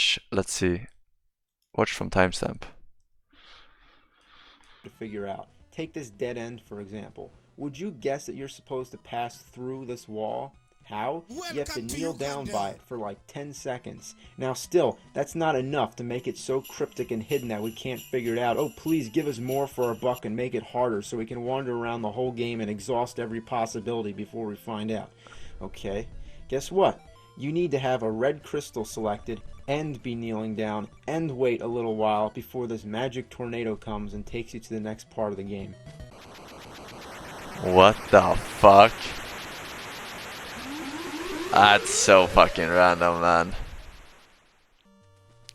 watch. Let's see. Watch from timestamp. To figure out. Take this dead end, for example. Would you guess that you're supposed to pass through this wall? How? You have to kneel down by it for like 10 seconds. Now still, that's not enough to make it so cryptic and hidden that we can't figure it out. Oh, please give us more for our buck and make it harder so we can wander around the whole game and exhaust every possibility before we find out. Okay, guess what? You need to have a red crystal selected and be kneeling down and wait a little while before this magic tornado comes and takes you to the next part of the game. What the fuck? That's so fucking random, man.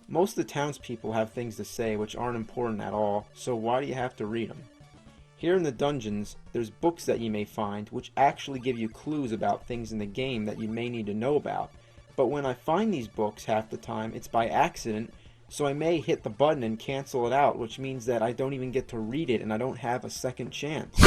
Most of the townspeople have things to say which aren't important at all, so why do you have to read them? Here in the dungeons, there's books that you may find which actually give you clues about things in the game that you may need to know about. But when I find these books half the time, it's by accident, so I may hit the button and cancel it out, which means that I don't even get to read it and I don't have a second chance.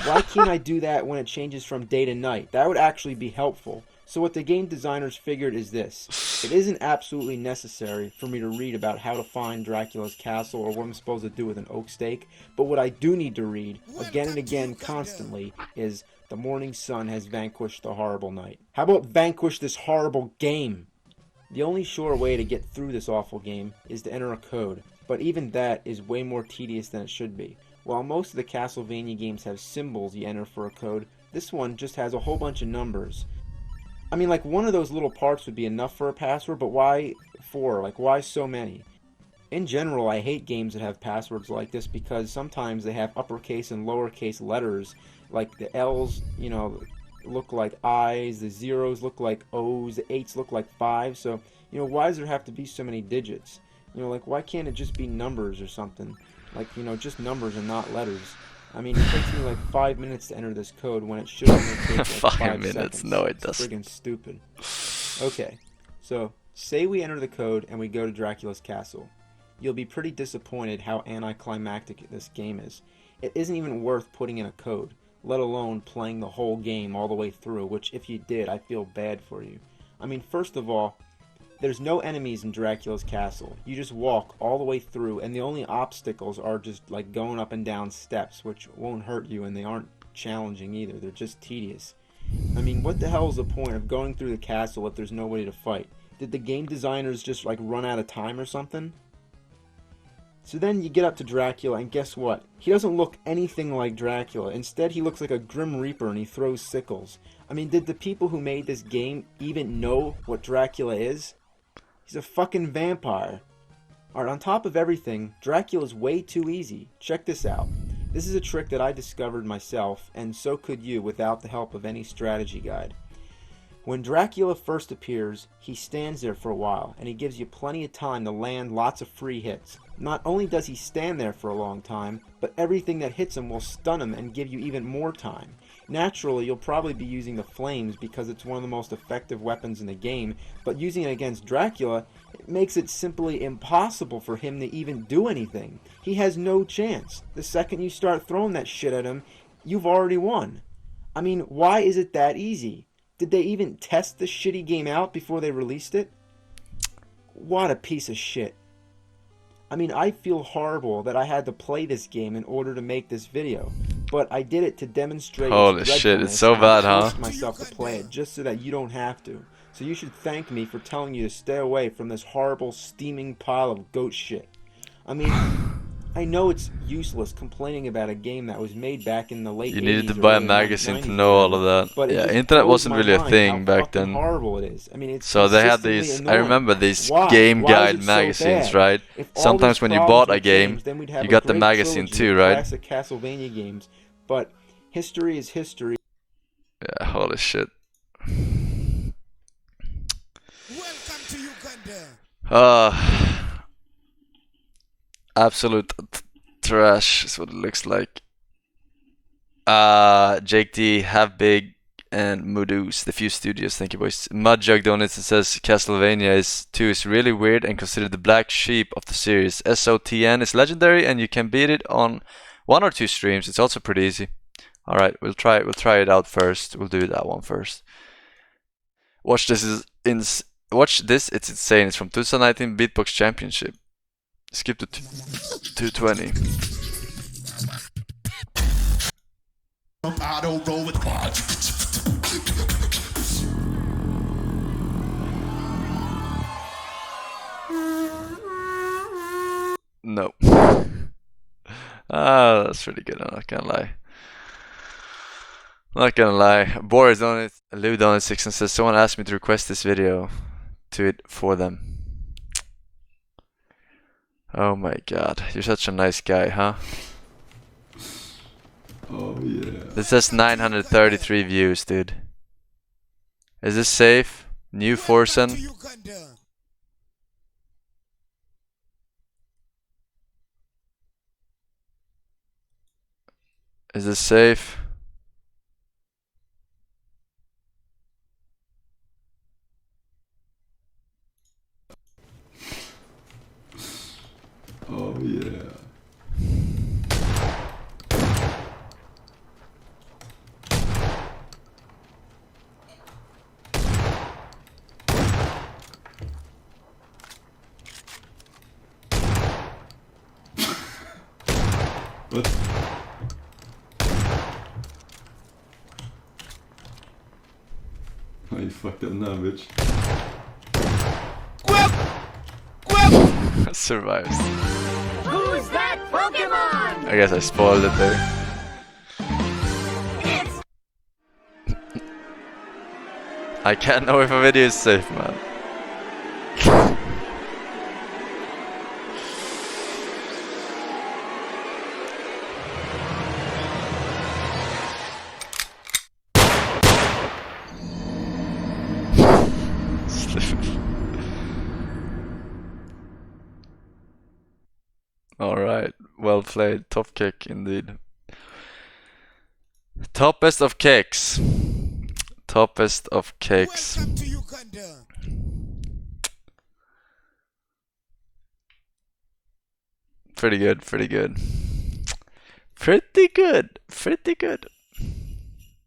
Why can't I do that when it changes from day to night? That would actually be helpful. So what the game designers figured is this. It isn't absolutely necessary for me to read about how to find Dracula's castle or what I'm supposed to do with an oak stake, but what I do need to read, again and again constantly, is the morning sun has vanquished the horrible night. How about vanquish this horrible game? The only sure way to get through this awful game is to enter a code, but even that is way more tedious than it should be. While most of the Castlevania games have symbols you enter for a code, this one just has a whole bunch of numbers. I mean, like, one of those little parts would be enough for a password, but why 4? Like, why so many? In general, I hate games that have passwords like this because sometimes they have uppercase and lowercase letters. Like, the L's, you know, look like I's, the zeros look like O's, the 8's look like 5. So, you know, why does there have to be so many digits? You know, like, why can't it just be numbers or something? Like, you know, just numbers and not letters. I mean, it takes me like 5 minutes to enter this code when it should only take like 5 minutes. seconds. No, it It's doesn't. friggin' stupid. Okay, so say we enter the code and we go to Dracula's castle. You'll be pretty disappointed how anticlimactic this game is. It isn't even worth putting in a code, let alone playing the whole game all the way through, which if you did, I feel bad for you. I mean, first of all, there's no enemies in Dracula's castle. You just walk all the way through, and the only obstacles are just like going up and down steps, which won't hurt you, and they aren't challenging either. They're just tedious. I mean, what the hell is the point of going through the castle if there's nobody to fight? Did the game designers just like run out of time or something? So then you get up to Dracula, and guess what? He doesn't look anything like Dracula. Instead, he looks like a Grim Reaper, and he throws sickles. I mean, did the people who made this game even know what Dracula is? He's a fucking vampire. Alright, on top of everything, Dracula's way too easy. Check this out. This is a trick that I discovered myself, and so could you without the help of any strategy guide. When Dracula first appears, he stands there for a while, and he gives you plenty of time to land lots of free hits. Not only does he stand there for a long time, but everything that hits him will stun him and give you even more time. Naturally, you'll probably be using the flames because it's one of the most effective weapons in the game, but using it against Dracula, it makes it simply impossible for him to even do anything. He has no chance. The second you start throwing that shit at him, you've already won. I mean, why is it that easy? Did they even test this shitty game out before they released it? What a piece of shit. I mean, I feel horrible that I had to play this game in order to make this video, but I did it to demonstrate Holy its shit, it's dreadfulness, so and bad, I huh? forced myself to play it just so that you don't have to. So you should thank me for telling you to stay away from this horrible steaming pile of goat shit. I mean, I know it's useless complaining about a game that was made back in the late 80s. You needed to buy a magazine to know all of that. But Yeah, it just internet blows wasn't my really a mind thing how back fucking then. horrible it is. I mean, it's So they had consistently these, I annoying. remember these Why? game Why is guide it so magazines, bad? right? If all Sometimes these when you problems bought a were game, changed, then we'd have you a got the great magazine trilogy too, of right? Classic Castlevania games, but history is history. Yeah, holy shit. Welcome to Uganda. Absolute trash is what it looks like. Jake D, Have Big, and Moodoos, the few studios. Thank you, boys. Mudjug Donuts, it says Castlevania 2 is really weird and considered the black sheep of the series. SOTN is legendary and you can beat it on 1 or 2 streams. It's also pretty easy. Alright, we'll try it out first. We'll do that one first. Watch this is watch this. It's insane. It's from 2019 Beatbox Championship. Skip to 220. No. Ah, that's pretty good. I'm not gonna lie. Not gonna lie. Boris on it. Lou on it 6 and says someone asked me to request this video to it for them. Oh my god, you're such a nice guy, huh? Oh yeah. This has 933 views, dude. Is this safe? New Forsen? To Uganda. Is this safe? Oh yeah. What? Oh, you fucked up now, bitch. Survives. Who's that Pokemon? I guess I spoiled it there. I can't know if a video is safe, man. Alright, well played. Top kick indeed. Toppest of kicks. Toppest of kicks. Welcome to Uganda. Pretty good, pretty good. Pretty good, pretty good.